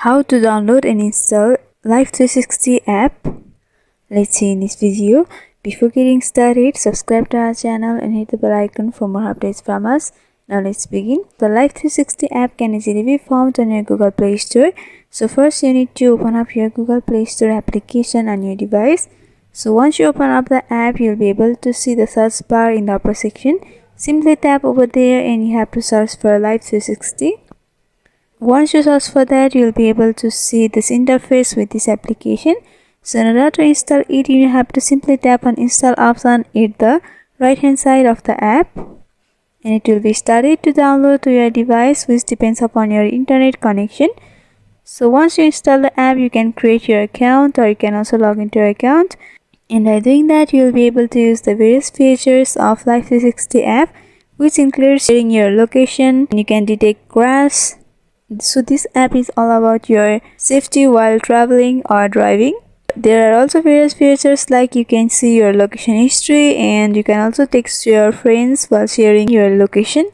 How to download and install Life360 app. Let's see in this video. Before getting started, subscribe to our channel and hit the bell icon for more updates from us. Now let's begin. The Life360 app can easily be found on your Google Play Store. So first you need to open up your Google Play Store application on your device. So once you open up the app, you'll be able to see the search bar in the upper section. Simply tap over there and you have to search for Life360. Once you search for that, you'll be able to see this interface with this application. So in order to install it, you have to simply tap on install option at the right hand side of the app, and it will be started to download to your device, which depends upon your internet connection. So once you install the app, you can create your account, or you can also log into your account, and by doing that you will be able to use the various features of Life360 app, which includes sharing your location, and you can detect crash. So this app is all about your safety while traveling or driving. There are also various features like you can see your location history, and you can also text your friends while sharing your location.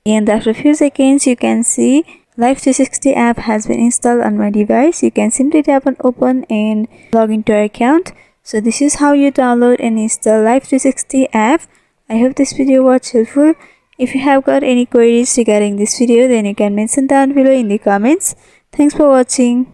And after a few seconds you can see Life360 app has been installed on my device. You can simply tap on open and log into your account. So this is how you download and install Life360 app. I hope this video was helpful. If you have got any queries regarding this video, then you can mention down below in the comments. Thanks for watching.